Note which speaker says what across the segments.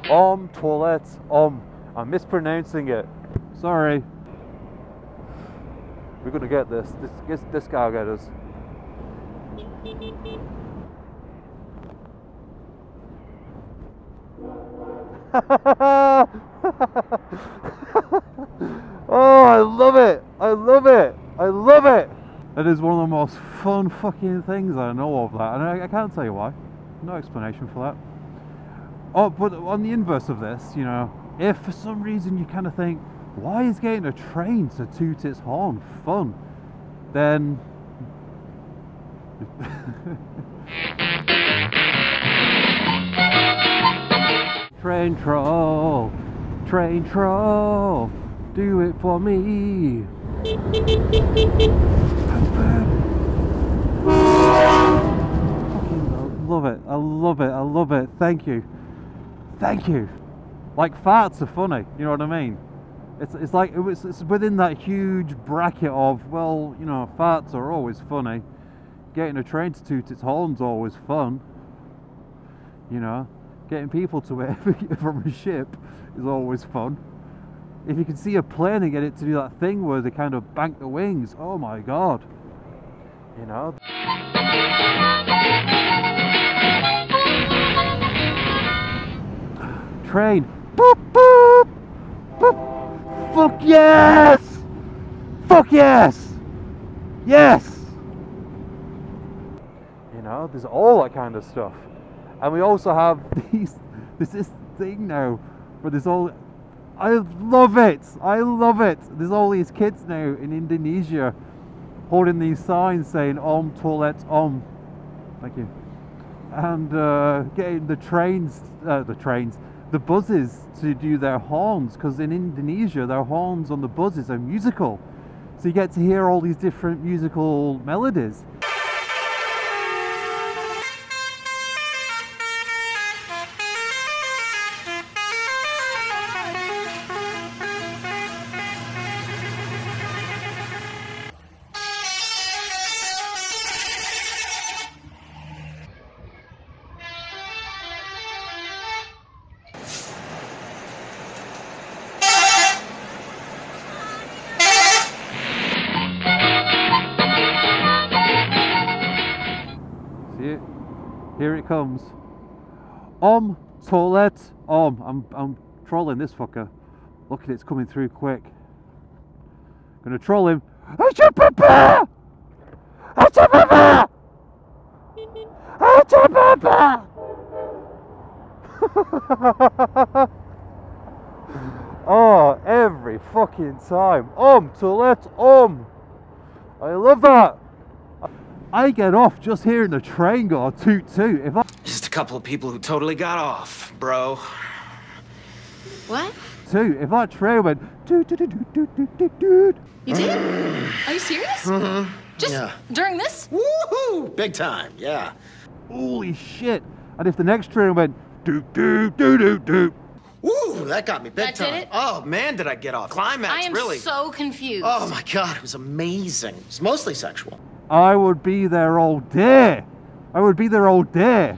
Speaker 1: Toilet, I'm mispronouncing it. Sorry. We're gonna get this. This guy will get us. Oh, I love it! I love it! I love it! It is one of the most fun fucking things I know of that, and I can't tell you why. No explanation for that. Oh, but on the inverse of this, you know, if for some reason you kind of think, why is getting a train to toot its horn fun? Then... Train troll, do it for me. Fucking love it, I love it, I love it. Thank you. Thank you. Like, farts are funny, you know what I mean? It's like, it's within that huge bracket of, well, you know, farts are always funny. Getting a train to toot its horn's always fun. You know, getting people to it from a ship is always fun. If you can see a plane and get it to do that thing where they kind of bank the wings, oh my god. You know? Train. Boop, boop, boop. Fuck yes! Fuck yes! Yes! You know, there's all that kind of stuff. And we also have this thing now where there's all... I love it! I love it! There's all these kids now in Indonesia holding these signs saying toilet, thank you. And getting the buses to do their horns, because in Indonesia their horns on the buses are musical. So you get to hear all these different musical melodies. Here it comes. Toilet, I'm trolling this fucker. Look at it, it's coming through quick. Gonna troll him. Achoo papa! Achoo papa! Achoo papa! Oh, every fucking time. Toilet, I love that. I get off just hearing the train go toot toot.
Speaker 2: Just a couple of people who totally got off, bro.
Speaker 3: What?
Speaker 1: If that train went toot toot toot toot toot toot toot.
Speaker 3: You did? Are you serious?
Speaker 2: Mm-hmm.
Speaker 3: Just during this?
Speaker 2: Woohoo! Big time, yeah.
Speaker 1: Holy shit! And if the next train went doot doot doot doot doot.
Speaker 2: Woo! That got me big
Speaker 3: That
Speaker 2: time.
Speaker 3: did it?
Speaker 2: Oh man, did I get off? Climax,
Speaker 3: I am
Speaker 2: really.
Speaker 3: so confused.
Speaker 2: Oh my god, it was amazing. It's mostly sexual.
Speaker 1: I would be there all day. I would be there all day.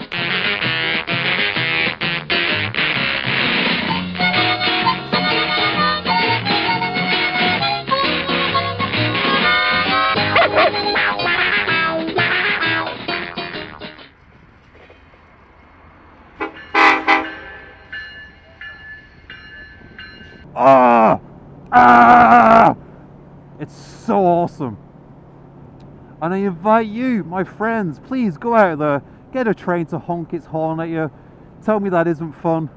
Speaker 1: It's so awesome. And I invite you, my friends, please go out there, get a train to honk its horn at you. Tell me that isn't fun.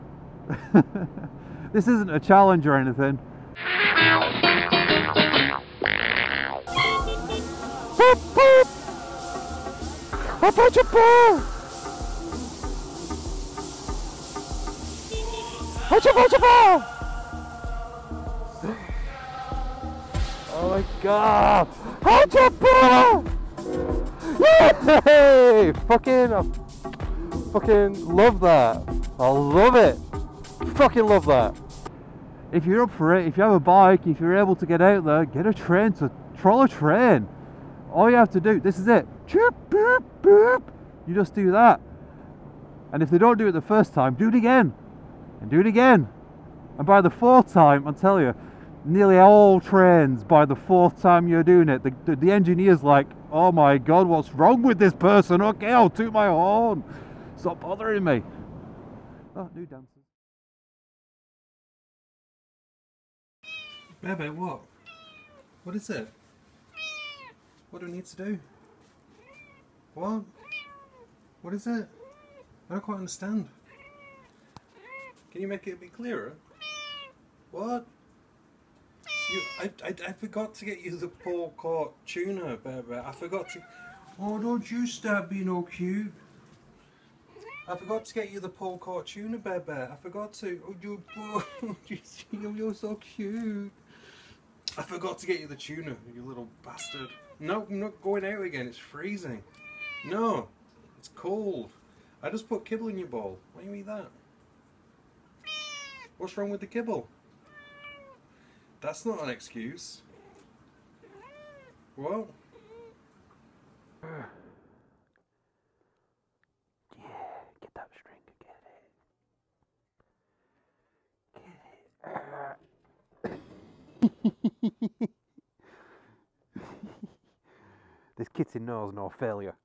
Speaker 1: This isn't a challenge or anything. Boop, boop. How about your ball? How's your ball? Oh my god! How's your ball? Yay! Fucking love that. I love it. Fucking love that. If you're up for it, if you have a bike, if you're able to get out there, get a train to troll a train. All you have to do, this is it. Choop, boop, boop. You just do that. And if they don't do it the first time, do it again. and do it again. And by the fourth time, I'll tell you, nearly all trains, by the fourth time you're doing it, the engineer's like, oh my god, what's wrong with this person? Okay, I'll toot my horn. Stop bothering me. Oh, new dancers. Baby, what? What is it? What do I need to do? What? What is it? I don't quite understand. Can you make it a bit clearer? What? I forgot to get you the Paul Court tuna, baby. I forgot to... Oh, don't you start being all cute. I forgot to get you the Paul Court tuna, baby. I forgot to... Oh, you're so cute. I forgot to get you the tuna, you little bastard. No, I'm not going out again. It's freezing. No, it's cold. I just put kibble in your bowl. Why do you eat that? What's wrong with the kibble? That's not an excuse. What? Yeah, get that string, get it. This kitty knows no failure.